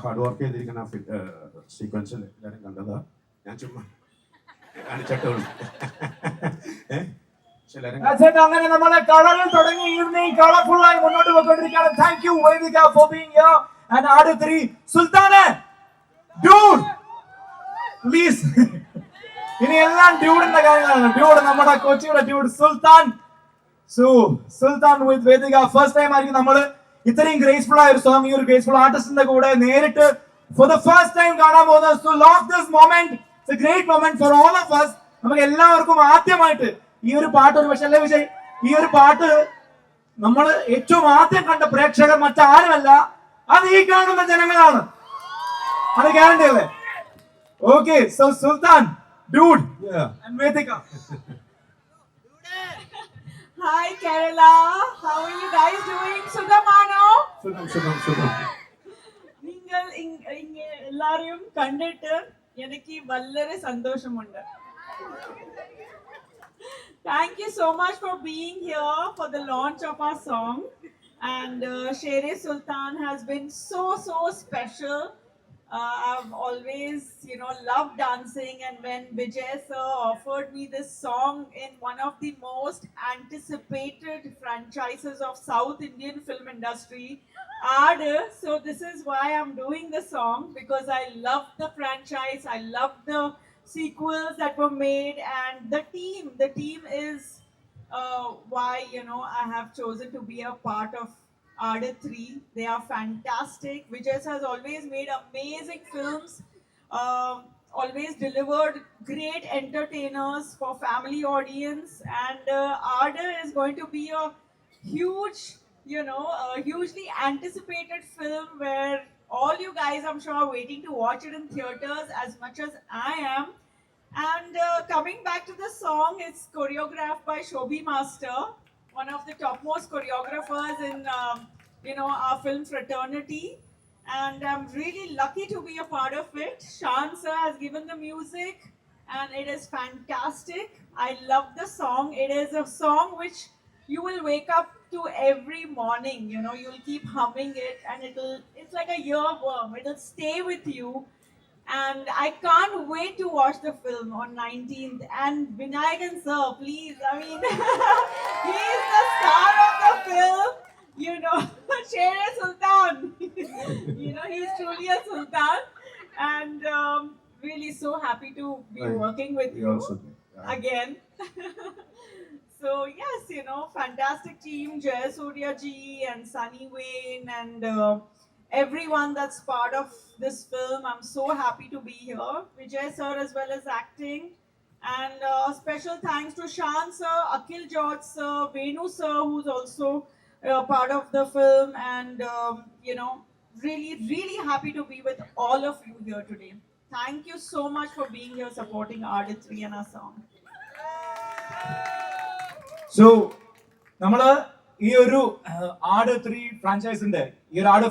Hard work ചെയ്തിരിക്കുന്ന സീക്വൻസിൽ എല്ലാവരും കണ്ടതാ. ഞാൻ ചുമ്മാ കാണിച്ചിട്ടുള്ളൂ. അങ്ങനെ നമ്മളെ കളറിൽ തുടങ്ങി ഈവനിങ് കളർഫുൾ ആയി മുന്നോട്ട് പോയിക്കൊണ്ടിരിക്കുകയാണ്. Thank you Vedika for being here and ആട് 3 സുൽത്താനെ ഡ്യൂഡ് പ്ലീസ്. ഇനി എല്ലാം ഡ്യൂഡിന്റെ കാര്യങ്ങളാണ്. ഡ്യൂഡ് നമ്മുടെ കൊച്ചിയുടെ ഡ്യൂഡ് സുൽത്താൻ. സുൽത്താൻ വിത്ത് വേദിക ഫസ്റ്റ് ടൈം ആയിരിക്കും നമ്മൾ ഇത്രയും ഗ്രേസ്ഫുൾ ആയ ഒരു സോങ് ഈ ഒരു ഗ്രേസ്ഫുൾ ആർട്ടിസ്റ്റിന്റെ കൂടെ നേരിട്ട് ഫോർ ദ ഫസ്റ്റ് ടൈം കാണാൻ പോകുന്നത്. So love this moment. It's A great moment for all of us. നമുക്ക് എല്ലാവർക്കും ആദ്യമായിട്ട് ഈ ഒരു പാട്ട്, ഒരു പക്ഷേ അല്ലേ വിജയ്, ഈ ഒരു പാട്ട് നമ്മൾ ഏറ്റവും ആദ്യം കണ്ട പ്രേക്ഷകർ മറ്റാരുമല്ല, അത് ഈ കാണുന്ന ജനങ്ങളാണ്. അത് ഗ്യാരണ്ടി അല്ലേ? Okay, so Sultan, dude and Vedika. Hi Kerala, how are you guys doing? Sugamano? സുഖം. നിങ്ങൾ എല്ലാരെയും കണ്ടിട്ട് എനിക്ക് വളരെ സന്തോഷമുണ്ട്. Thank you so much for being here for the launch of our song. And Shere Sultan has been so special. I've always, loved dancing, and when Vijay sir offered me this song in one of the most anticipated franchises of South Indian film industry, Aad, so this is why I'm doing the song, because I love the franchise, I love the sequels that were made, and the team is why I have chosen to be a part of Aad 3. They are fantastic. Vijay has always made amazing films, always delivered great entertainers for family audience, and Aad is going to be a huge, a hugely anticipated film where all you guys, I'm sure, are waiting to watch it in theaters as much as I am. And coming back to the song, it's choreographed by Shobhi Master, one of the topmost choreographers in our film fraternity, and I'm really lucky to be a part of it. Shan sir has given the music and it is fantastic. I love the song. It is a song which you will wake up to every morning. You'll keep humming it, and it's like a earworm. It'll stay with you. And I can't wait to watch the film on 19th. And Vinayakan sir, please, I mean, he's the star of the film. Shere Sultan. He's truly a sultan. And really so happy to be working with you again. So yes, fantastic team, Jayasuriya ji and Sunny Wayne and everyone that's part of this film. I'm so happy to be here. Vijay sir as well as acting. And special thanks to Shan sir, Akhil George sir, Venu sir, who's also part of the film. And really happy to be with all of you here today. Thank you so much for being here supporting Aad 3 and our song. So നമ്മള് ഈ ഒരു ആട് 3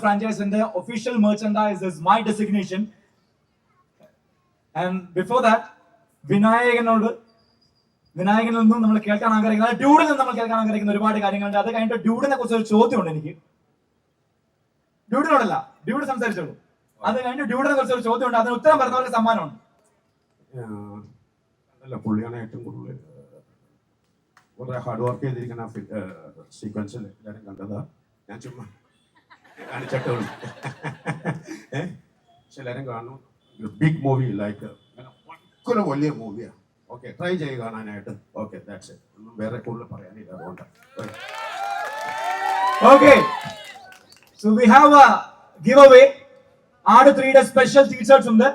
ഫ്രാഞ്ചൈസിന്റെ official merchandise is my designation. And before that വിനായകനിൽ നിന്നും നമ്മൾ കേൾക്കാൻ ആഗ്രഹിക്കുന്ന, doodle നിന്ന് നമ്മൾ കേൾക്കാൻ ആഗ്രഹിക്കുന്ന ഒരുപാട് കാര്യങ്ങളുണ്ട്. അത് കഴിഞ്ഞിട്ട് ഡ്യൂഡിനെ കുറിച്ച് ഒരു ചോദ്യമുണ്ട് എനിക്ക്. ഡ്യൂഡിനോടല്ല, ഡ്യൂഡ് സംസാരിച്ചോളൂ. അത് കഴിഞ്ഞിട്ട് ഡ്യൂഡിനെ കുറിച്ച് ഒരു ചോദ്യമുണ്ട്. അതിന് ഉത്തരം പറഞ്ഞവർക്ക് സമ്മാനമുണ്ട്. പുള്ളിയാണ് ഏറ്റവും കൂടുതൽ വളരെ ഹാർഡ് വർക്ക് ചെയ്തിരിക്കുന്ന സീക്വൻസിൽ എല്ലാവരും കണ്ടതാ. ഞാൻ ചുമ്മാ കാണിച്ചിട്ടുള്ളൂ. പക്ഷെ എല്ലാവരും കാണുന്നു. ബിഗ് മൂവി, ലൈക്ക് ഭയങ്കര വലിയ മൂവിയാണ്. ഓക്കെ, ട്രൈ ചെയ്ത് കാണാനായിട്ട്. Okay, that's it. ഒന്നും വേറെ കൂടുതൽ പറയാനില്ല, അതുകൊണ്ട്. Okay, so we have A give away. ആട് 3യുടെ സ്പെഷ്യൽ ടീഷർട്സ് ഉണ്ട്.